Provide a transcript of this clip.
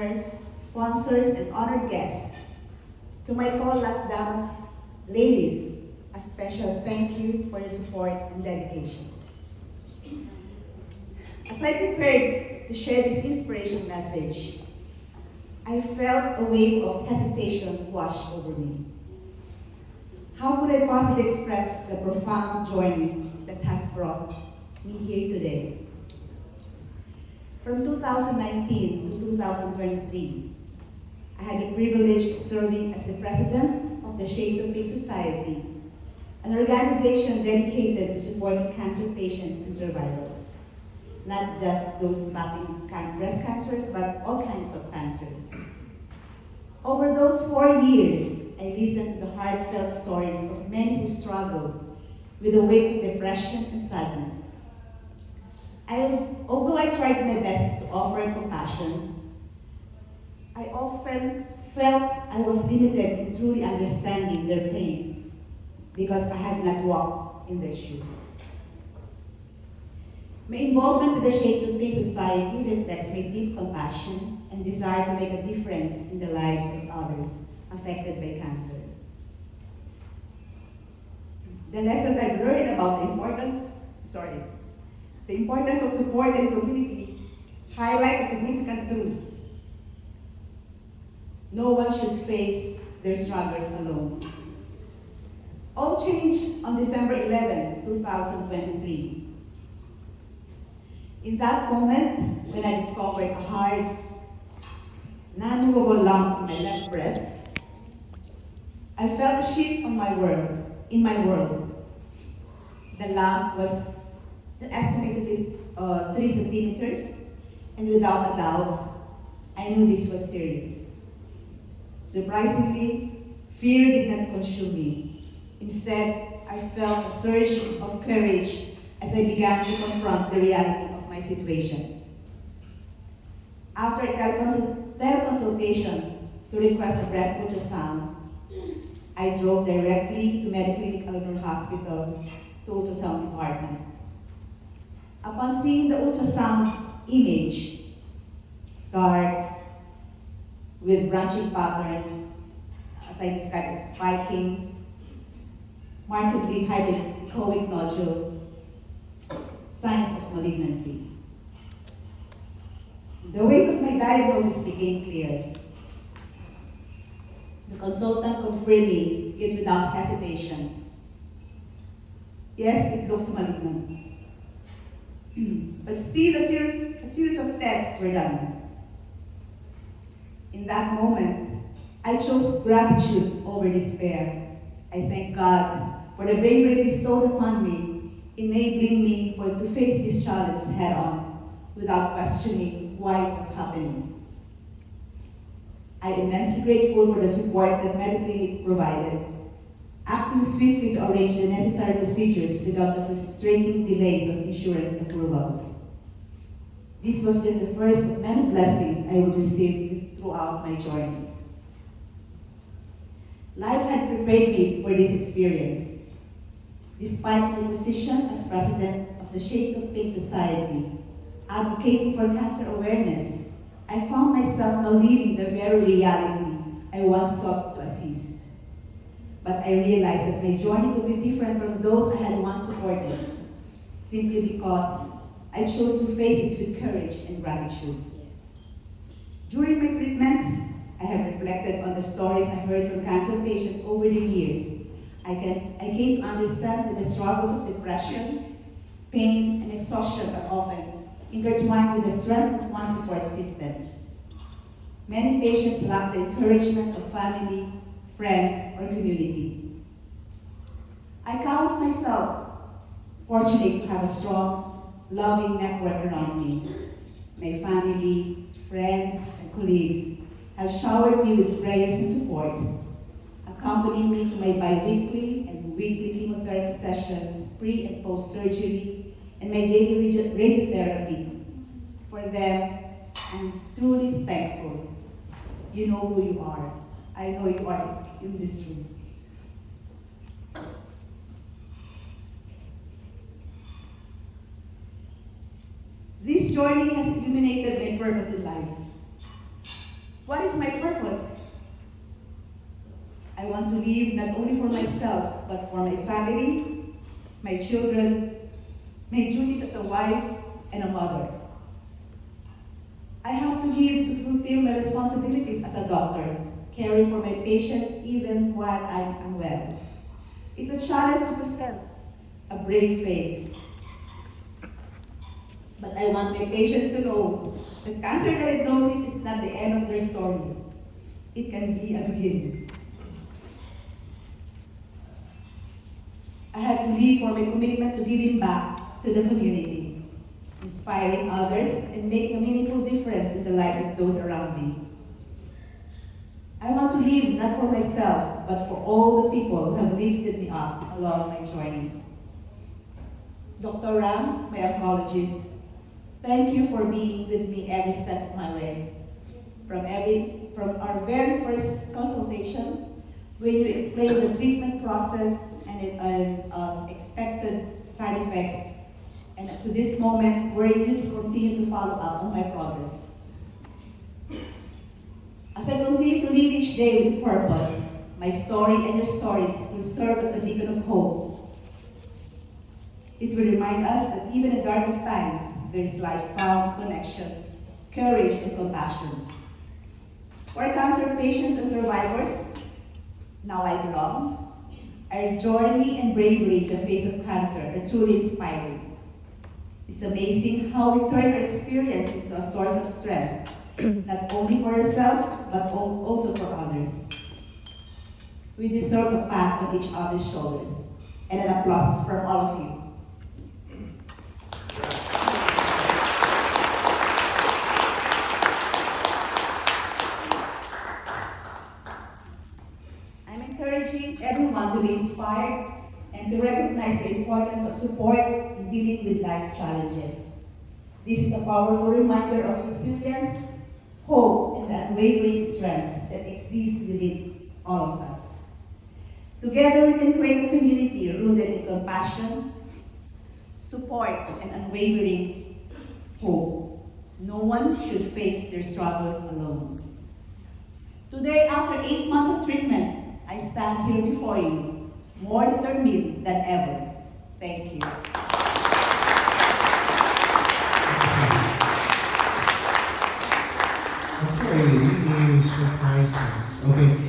partners, sponsors, and honored guests. To my co-Las Damas ladies, a special thank you for your support and dedication. As I prepared to share this inspiration message, I felt a wave of hesitation wash over me. How could I possibly express the profound journey that has brought me here today? From 2019 to 2023, I had the privilege of serving as the president of the Shades of Pink Society, an organization dedicated to supporting cancer patients and survivors. Not just those battling breast cancers, but all kinds of cancers. Over those 4 years, I listened to the heartfelt stories of many who struggled with a wave of depression and sadness. Although I tried my best to offer compassion, I often felt I was limited in truly understanding their pain because I had not walked in their shoes. My involvement with the Shades of Pink Society reflects my deep compassion and desire to make a difference in the lives of others affected by cancer. The lessons I've learned about the importance of support and community highlight a significant truth. No one should face their struggles alone. All changed on December 11, 2023. In that moment, when I discovered a hard, non-movable lump in my left breast, I felt a shift in my world. The lump was estimated 3 centimeters, and without a doubt, I knew this was serious. Surprisingly, fear did not consume me. Instead, I felt a surge of courage as I began to confront the reality of my situation. After teleconsultation to request a breast ultrasound, I drove directly to Mediclinic Alnur Hospital to ultrasound department. Upon seeing the ultrasound image, dark, with branching patterns, as I described as spikings, markedly hypoechoic nodule, signs of malignancy. The weight of my diagnosis became clear. The consultant confirmed me it without hesitation. Yes, it looks malignant. But still, a series of tests were done. In that moment, I chose gratitude over despair. I thank God for the bravery bestowed upon me, enabling me to face this challenge head-on without questioning why it was happening. I am immensely grateful for the support that Mediclinic provided, acting swiftly to arrange the necessary procedures without the frustrating delays of insurance approvals. This was just the first of many blessings I would receive throughout my journey. Life had prepared me for this experience. Despite my position as president of the Shades of Pink Society, advocating for cancer awareness, I found myself now living the very reality I once sought to assist. But I realized that my journey could be different from those I had once supported, simply because I chose to face it with courage and gratitude. During my treatments, I have reflected on the stories I heard from cancer patients over the years. I came to understand that the struggles of depression, pain, and exhaustion are often intertwined with the strength of one's support system. Many patients lack the encouragement of family, friends, or community. I count myself fortunate to have a strong, loving network around me. My family, friends, and colleagues have showered me with prayers and support, accompanying me to my bi-weekly and weekly chemotherapy sessions, pre- and post-surgery, and my daily radiotherapy. For them, I'm truly thankful. You know who you are. I know you are in this room. This journey has illuminated my purpose in life. What is my purpose? I want to live not only for myself, but for my family, my children, my duties as a wife and a mother. I have to live to fulfill my responsibilities as a doctor, caring for my patients even while I'm unwell. It's a challenge to present a brave face. But I want my patients to know that cancer diagnosis is not the end of their story. It can be a beginning. I have to live for my commitment to giving back to the community, inspiring others and making a meaningful difference in the lives of those around me. I want to live not for myself, but for all the people who have lifted me up along my journey. Dr. Ram, my oncologist, thank you for being with me every step of my way. From our very first consultation, when you explained the treatment process and expected side effects, and to this moment, where you to continue to follow up on my progress. As I continue to live each day with purpose, my story and your stories will serve as a beacon of hope. It will remind us that even in darkest times, there is life found, connection, courage, and compassion. For cancer patients and survivors, now I belong. Our journey and bravery in the face of cancer are truly inspiring. It's amazing how we turn our experience into a source of strength, not only for yourself, but also for others. We deserve a pat on each other's shoulders and an applause from all of you. I'm encouraging everyone to be inspired and to recognize the importance of support in dealing with life's challenges. This is a powerful reminder of resilience, hope, and the unwavering strength that exists within all of us. Together, we can create a community rooted in compassion, support, and unwavering hope. No one should face their struggles alone. Today, after 8 months of treatment, I stand here before you, more determined than ever. Thank you. Okay, you surprised us. Okay.